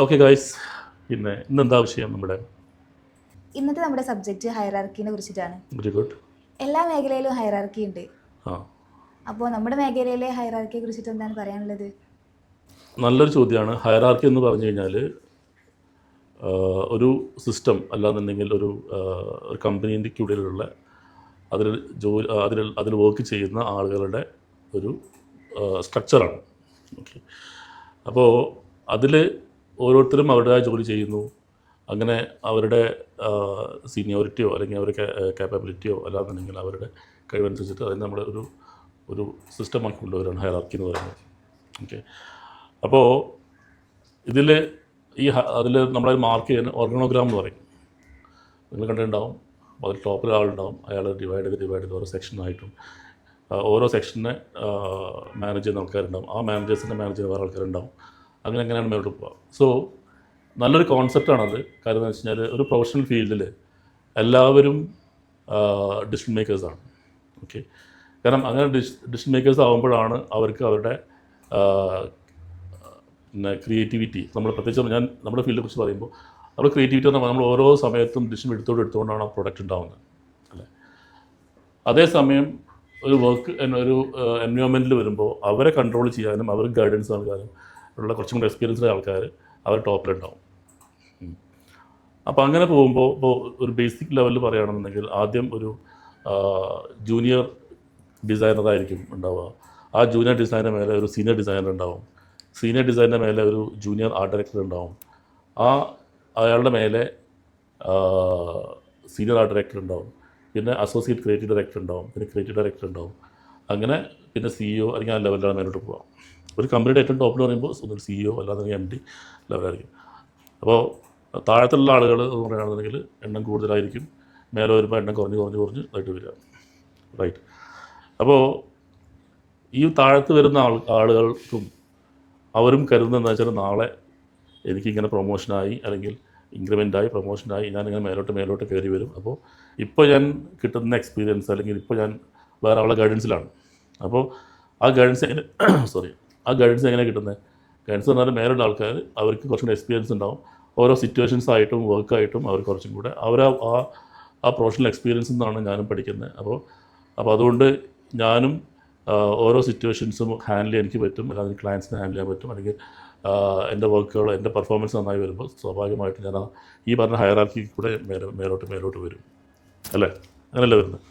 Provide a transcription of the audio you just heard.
Okay guys, പിന്നെ ഇന്നെന്താ വിഷയം നമ്മുടെ? ഇന്നത്തെ നമ്മുടെ സബ്ജക്റ്റ് ഹൈറാർക്കിനെ കുറിച്ചിട്ടാണ്. Very good. എല്ലാ മേഖലയിലും ഹൈറാർക്കി ഉണ്ട്. ആ, അപ്പോൾ നമ്മുടെ മേഖലയിലെ ഹൈറാർക്കിയെ കുറിച്ചിട്ട് എന്താണ് പറയാനുള്ളത്? നല്ലൊരു ചോദ്യമാണ്. ഹയറാർക്കി എന്ന് പറഞ്ഞു കഴിഞ്ഞാൽ ഒരു സിസ്റ്റം അല്ലാന്നുണ്ടെങ്കിൽ ഒരു കമ്പനീൻ്റെക്കുള്ളിലുള്ള അതിൽ അതിൽ വർക്ക് ചെയ്യുന്ന ആളുകളുടെ ഒരു സ്ട്രക്ചറാണ്. ഓക്കെ, അപ്പോൾ അതിൽ ഓരോരുത്തരും അവരുടേതായ ജോലി ചെയ്യുന്നു. അങ്ങനെ അവരുടെ സീനിയോറിറ്റിയോ അല്ലെങ്കിൽ അവരുടെ കാപ്പബിലിറ്റിയോ അല്ലാന്നുണ്ടെങ്കിൽ അവരുടെ കഴിവനുസരിച്ചിട്ട് അതിന് നമ്മൾ ഒരു സിസ്റ്റമാക്കി കൊണ്ടുവരാണ് ഹയറാർക്കി എന്ന് പറയുന്നത്. ഓക്കെ, അപ്പോൾ ഇതിൽ അതിൽ നമ്മളത് മാർക്ക് ചെയ്യുന്ന ഓർഗനോഗ്രാം എന്ന് പറയും. നിങ്ങൾ കണ്ടിട്ടുണ്ടാവും. അതിൽ ടോപ്പിൽ ആളുണ്ടാവും, അയാൾ ഡിവൈഡ് ചെയ്ത് ഓരോ സെക്ഷനായിട്ടും ഓരോ സെക്ഷനെ മാനേജ് ചെയ്യുന്ന ആൾക്കാരുണ്ടാവും. ആ മാനേജേഴ്സിൻ്റെ മാനേജ് ചെയ്യുന്ന വേറെ ആൾക്കാരുണ്ടാവും. അങ്ങനെയാണ് മേലോട്ട് പോവുക. സോ നല്ലൊരു കോൺസെപ്റ്റാണത്. കാര്യം എന്ന് വെച്ച് കഴിഞ്ഞാൽ ഒരു പ്രൊഫഷണൽ ഫീൽഡിൽ എല്ലാവരും ഡിസിഷൻ മേക്കേഴ്സാണ്. ഓക്കെ, കാരണം അങ്ങനെ ഡിസിഷൻ മേക്കേഴ്സ് ആകുമ്പോഴാണ് അവർക്ക് അവരുടെ പിന്നെ ക്രിയേറ്റിവിറ്റി, നമ്മൾ പ്രത്യേകിച്ച് ഞാൻ നമ്മുടെ ഫീൽഡിനെ കുറിച്ച് പറയുമ്പോൾ നമ്മൾ ക്രിയേറ്റിവിറ്റി എന്ന് പറഞ്ഞാൽ നമ്മൾ ഓരോ സമയത്തും ഡിസിഷൻ എടുത്തുകൊണ്ടാണ് ആ പ്രൊഡക്റ്റ് ഉണ്ടാകുന്നത് അല്ലേ. അതേസമയം ഒരു ഒരു എൻവയോൺമെൻറ്റിൽ വരുമ്പോൾ അവരെ കൺട്രോൾ ചെയ്യാനും അവർക്ക് ഗൈഡൻസ് നൽകാനും ഉള്ള കുറച്ചും കൂടി എക്സ്പീരിയൻസ്ഡ് ആൾക്കാർ അവർ ടോപ്പിലുണ്ടാവും. അപ്പോൾ അങ്ങനെ പോകുമ്പോൾ ഇപ്പോൾ ഒരു ബേസിക് ലെവലിൽ പറയുകയാണെന്നുണ്ടെങ്കിൽ ആദ്യം ഒരു ജൂനിയർ ഡിസൈനറായിരിക്കും ഉണ്ടാവുക. ആ ജൂനിയർ ഡിസൈനർ മേലെ ഒരു സീനിയർ ഡിസൈനർ ഉണ്ടാവും. സീനിയർ ഡിസൈനറിൻ്റെ മേലെ ഒരു ജൂനിയർ ആർട്ട് ഡയറക്ടർ ഉണ്ടാവും. അയാളുടെ മേലെ സീനിയർ ആർട്ട് ഡയറക്ടർ ഉണ്ടാവും. പിന്നെ അസോസിയേറ്റ് ക്രിയേറ്റീവ് ഡയറക്ടർ ഉണ്ടാവും. പിന്നെ ക്രിയേറ്റീവ് ഡയറക്ടർ ഉണ്ടാവും. അങ്ങനെ പിന്നെ CEO അല്ലെങ്കിൽ ആ ലെവലിലാണ് മേലോട്ട് പോകാം. ഒരു കമ്പനിയുടെ ഏറ്റവും ടോപ്പിൽ പറയുമ്പോൾ ഒരു CEO അല്ലാതെ MD ലെവലായിരിക്കും. അപ്പോൾ താഴത്തുള്ള ആളുകൾ എന്ന് പറയുകയാണെന്നുണ്ടെങ്കിൽ എണ്ണം കൂടുതലായിരിക്കും. മേലെ വരുമ്പോൾ എണ്ണം കുറഞ്ഞ് ആയിട്ട് വരിക. റൈറ്റ്. അപ്പോൾ ഈ താഴത്ത് വരുന്ന ആളുകൾക്കും അവരും കരുതുന്നതെന്ന് വെച്ചാൽ നാളെ എനിക്കിങ്ങനെ പ്രൊമോഷനായി അല്ലെങ്കിൽ ഇൻക്രിമെൻ്റായി പ്രൊമോഷനായി ഞാനിങ്ങനെ മേലോട്ട് കയറി വരും. അപ്പോൾ ഇപ്പോൾ ഞാൻ കിട്ടുന്ന എക്സ്പീരിയൻസ് അല്ലെങ്കിൽ ഇപ്പോൾ ഞാൻ വേറെ ആളുടെ ഗൈഡൻസിലാണ്. അപ്പോൾ ആ ഗൈഡൻസ് എങ്ങനെ കിട്ടുന്നത്? ഗൈഡൻസ് എന്ന് പറഞ്ഞാൽ മേലുള്ള ആൾക്കാർ അവർക്ക് കുറച്ചും കൂടി എക്സ്പീരിയൻസ് ഉണ്ടാവും. ഓരോ സിറ്റുവേഷൻസ് ആയിട്ടും വർക്കായിട്ടും അവർ കുറച്ചും കൂടെ ആ പ്രൊഫഷണൽ എക്സ്പീരിയൻസിൽ നിന്നാണ് ഞാനും പഠിക്കുന്നത്. അപ്പോൾ അതുകൊണ്ട് ഞാനും ഓരോ സിറ്റുവേഷൻസും ഹാൻഡിൽ ചെയ്യാൻ എനിക്ക് പറ്റും, അല്ലെങ്കിൽ ക്ലയൻസിനെ ഹാൻഡിൽ ചെയ്യാൻ പറ്റും. അല്ലെങ്കിൽ എൻ്റെ വർക്കുകൾ എൻ്റെ പെർഫോമൻസ് നന്നായി വരുമ്പോൾ സ്വാഭാവികമായിട്ട് ഞാൻ ഈ പറഞ്ഞ ഹയറാർക്കി കൂടെ മേലോട്ട് വരും അല്ലേ? അങ്ങനെയല്ലേ വരുന്നത്?